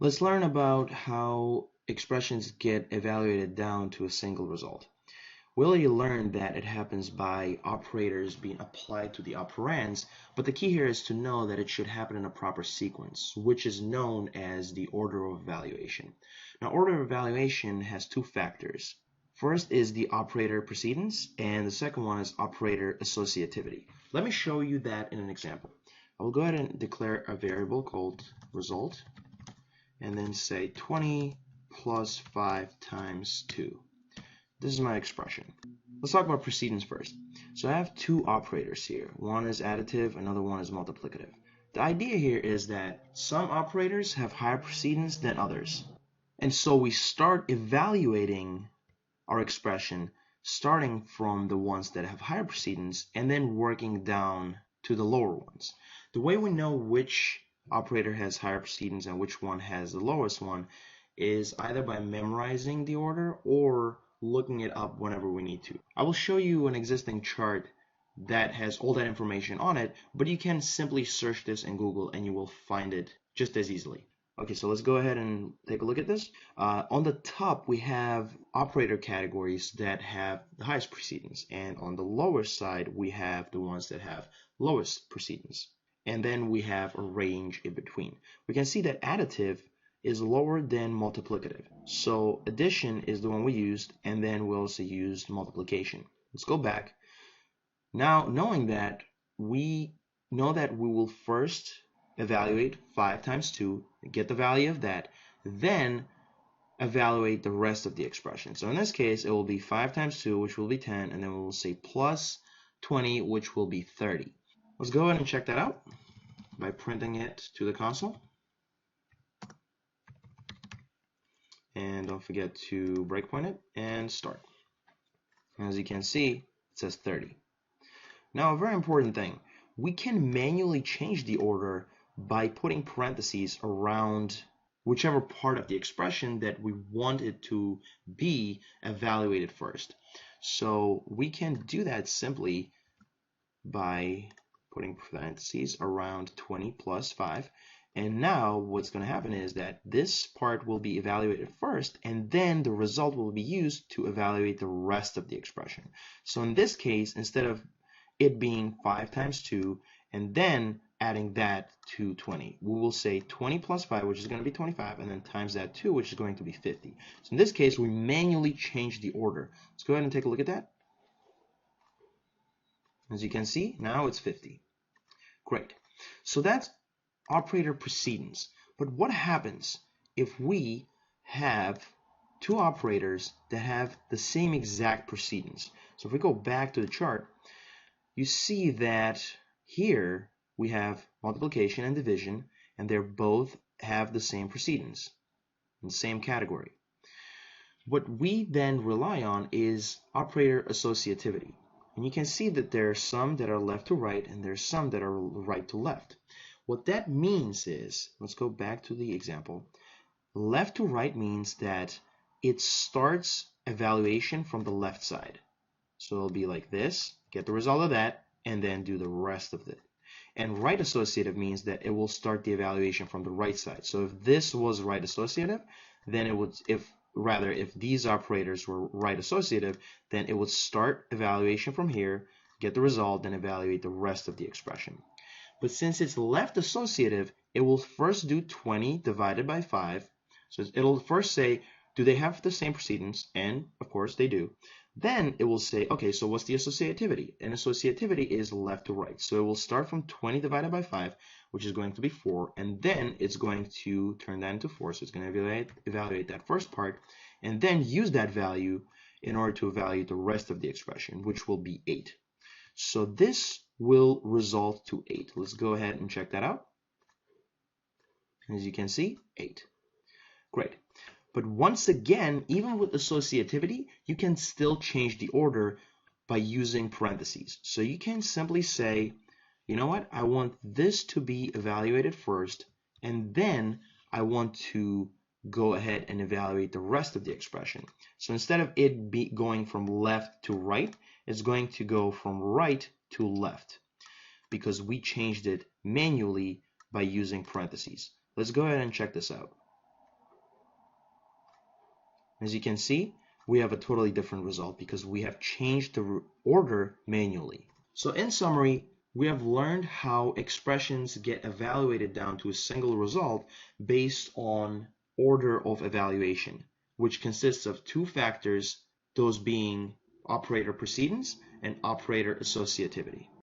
Let's learn about how expressions get evaluated down to a single result. We already learned that it happens by operators being applied to the operands, but the key here is to know that it should happen in a proper sequence, which is known as the order of evaluation. Now, order of evaluation has two factors. First is the operator precedence, and the second one is operator associativity. Let me show you that in an example. I will go ahead and declare a variable called result, and then say 20 plus 5 times 2. This is my expression. Let's talk about precedence first. So I have two operators here. One is additive, another one is multiplicative. The idea here is that some operators have higher precedence than others. And so we start evaluating our expression starting from the ones that have higher precedence and then working down to the lower ones. The way we know which operator has higher precedence and which one has the lowest one is either by memorizing the order or looking it up whenever we need to. I will show you an existing chart that has all that information on it, but you can simply search this in Google and you will find it just as easily. Okay, so let's go ahead and take a look at this. On the top, we have operator categories that have the highest precedence, and on the lower side, we have the ones that have lowest precedence. And then we have a range in between. We can see that additive is lower than multiplicative. So addition is the one we used, and then we also used multiplication. Let's go back. Now, knowing that, we know that we will first evaluate 5 times 2, get the value of that, then evaluate the rest of the expression. So in this case, it will be 5 times 2, which will be 10, and then we will say plus 20, which will be 30. Let's go ahead and check that out by printing it to the console. And don't forget to breakpoint it and start. As you can see, it says 30. Now, a very important thing, we can manually change the order by putting parentheses around whichever part of the expression that we want it to be evaluated first. So we can do that simply by putting parentheses around 20 plus 5. And now what's going to happen is that this part will be evaluated first, and then the result will be used to evaluate the rest of the expression. So in this case, instead of it being 5 times 2 and then adding that to 20, we will say 20 plus 5, which is going to be 25, and then times that 2, which is going to be 50. So in this case, we manually change the order. Let's go ahead and take a look at that. As you can see, now it's 50. Great. So that's operator precedence. But what happens if we have two operators that have the same exact precedence? So if we go back to the chart, you see that here we have multiplication and division, and they both have the same precedence in the same category. What we then rely on is operator associativity. And you can see that there are some that are left to right, and there's some that are right to left. What that means is, let's go back to the example. Left to right means that it starts evaluation from the left side. So it'll be like this, get the result of that, and then do the rest of it. And right associative means that it will start the evaluation from the right side. So if this was right associative, then it would, if these operators were right associative, then it would start evaluation from here, get the result, then evaluate the rest of the expression. But since it's left associative, it will first do 20 divided by 5. So it'll first say, do they have the same precedence? And of course they do. Then it will say, okay, so what's the associativity? And associativity is left to right. So it will start from 20 divided by 5, which is going to be 4, and then it's going to turn that into 4. So it's going to evaluate that first part, and then use that value in order to evaluate the rest of the expression, which will be 8. So this will result to 8. Let's go ahead and check that out. As you can see, 8. Great. But once again, even with associativity, you can still change the order by using parentheses. So you can simply say, you know what, I want this to be evaluated first, and then I want to go ahead and evaluate the rest of the expression. So instead of it going from left to right, it's going to go from right to left because we changed it manually by using parentheses. Let's go ahead and check this out. As you can see, we have a totally different result because we have changed the order manually. So in summary, we have learned how expressions get evaluated down to a single result based on order of evaluation, which consists of two factors, those being operator precedence and operator associativity.